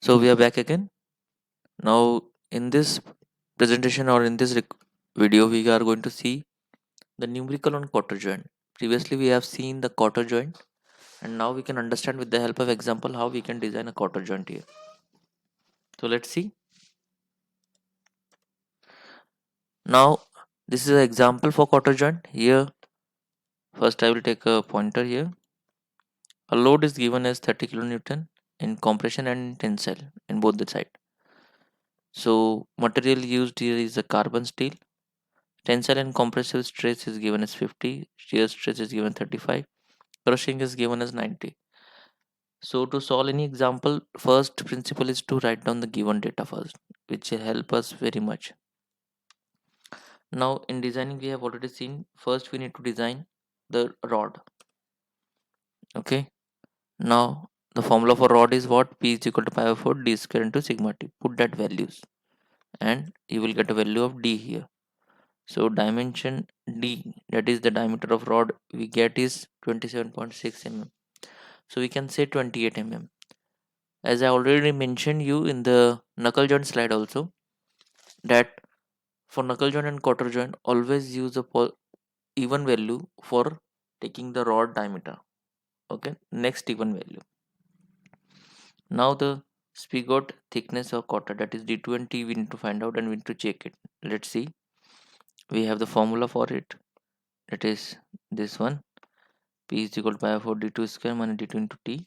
So we are back again. Now in this presentation or in this video we are going to see the numerical on quarter joint. Previously we have seen the quarter joint and now we can understand with the help of example how we can design a quarter joint here. So let's see. Now this is an example for quarter joint. Here first I will take a pointer here. A load is given as 30 kilonewton in compression and tensile in both the side. So material used here is a carbon steel. Tensile and compressive stress is given as 50, shear stress is given 35, crushing is given as 90. So to solve any example, first principle is to write down the given data first, which will help us very much. Now in designing we have already seen, first we need to design the rod. Okay. Now the formula for rod is what? P is equal to pi over 4 d square into sigma t. Put that values and you will get a value of d here. So dimension d, that is the diameter of rod we get is 27.6 mm. So we can say 28 mm. As I already mentioned you in the knuckle joint slide also, that for knuckle joint and quarter joint always use a even value for taking the rod diameter. Okay, next even value. Now the spigot thickness of quarter, that is d2 and t, we need to find out and we need to check it. Let's see. We have the formula for it. It is this one. P is equal to pi over d2 square minus d2 into t.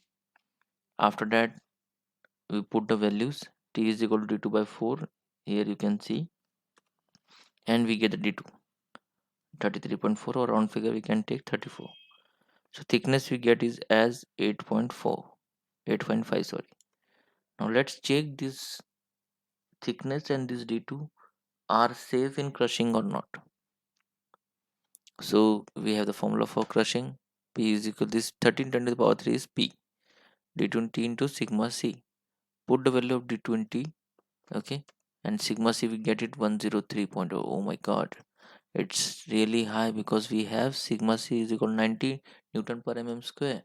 After that we put the values. T is equal to d2 by 4. Here you can see, and we get the d2 33.4, or round figure we can take 34. So thickness we get is as 8.4, 8.5, sorry. Now let's check this thickness and this d2 are safe in crushing or not. So we have the formula for crushing. P is equal, this 13 10 to the power 3 is P, d20 into sigma c. Put the value of d20, okay, and sigma c we get it 103.0. Oh my god, it's really high because we have sigma c is equal to 90 newton per mm square.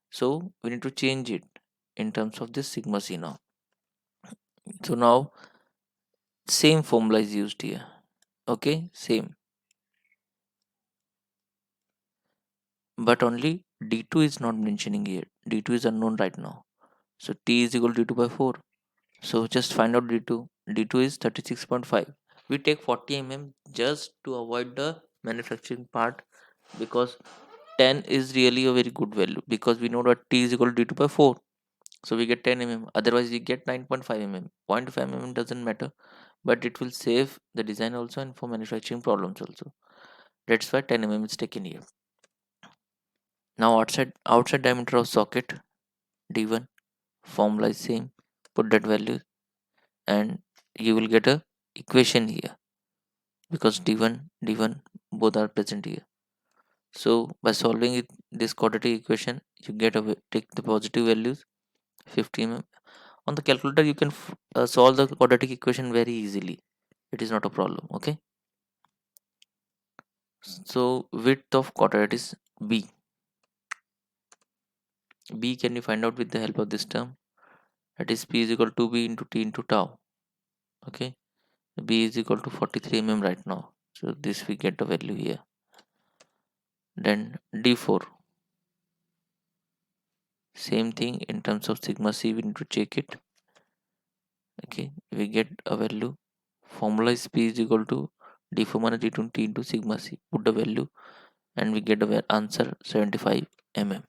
So we need to change it in terms of this sigma c now. So now same formula is used here. Okay, same, but only d2 is not mentioning here. D2 is unknown right now. So t is equal to d2 by 4. So just find out d2. D2 is 36.5. We take 40 mm just to avoid the manufacturing part, because 10 is really a very good value, because we know that t is equal to d2 by 4. So we get 10 mm. Otherwise we get 9.5 mm. 0.5 mm doesn't matter, but it will save the design also and for manufacturing problems also. That's why 10 mm is taken here. Now outside diameter of socket d1, formula is same. Put that value and you will get a equation here, because d1 both are present here. So by solving it, this quadratic equation, you get a take the positive values 50 mm. On the calculator you can solve the quadratic equation very easily. It is not a problem. Okay, so width of quarter, it is b. B can you find out with the help of this term, that is p is equal to b into t into tau. Okay, b is equal to 43 mm right now, so this we get the value here. Then d4, same thing in terms of sigma c, we need to check it. Okay, we get a value. Formula is p is equal to d4 minus d20 into sigma c. Put the value and we get the answer 75 mm.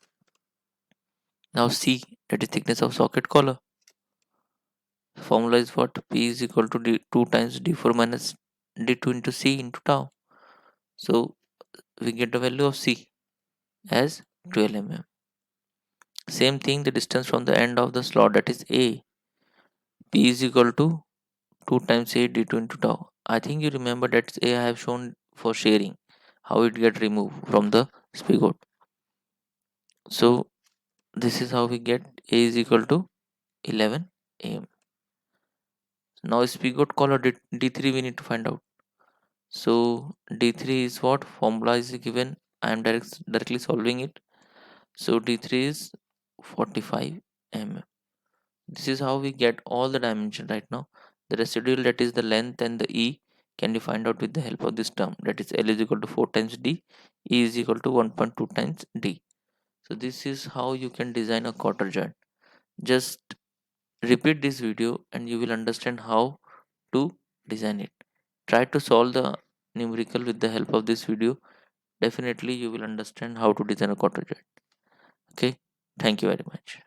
Now c, that is thickness of socket collar. Formula is what? P is equal to 2 times d4 minus d2 into c into tau. So we get the value of c as 12 mm. Same thing, the distance from the end of the slot, that is a. P is equal to 2 times a d2 into tau. I think you remember that a I have shown for sharing, how it get removed from the spigot. So this is how we get a is equal to 11 am. Now spigot color d3 we need to find out. So d3 is what? Formula is given. I am directly solving it. So d3 is 45 mm. This is how we get all the dimension right now. The residual, that is the length, and the E can be find out with the help of this term, that is L is equal to 4 times D, E is equal to 1.2 times D. So this is how you can design a Cotter joint. Just repeat this video and you will understand how to design it. Try to solve the numerical with the help of this video. Definitely you will understand how to design a Cotter joint. Okay, thank you very much.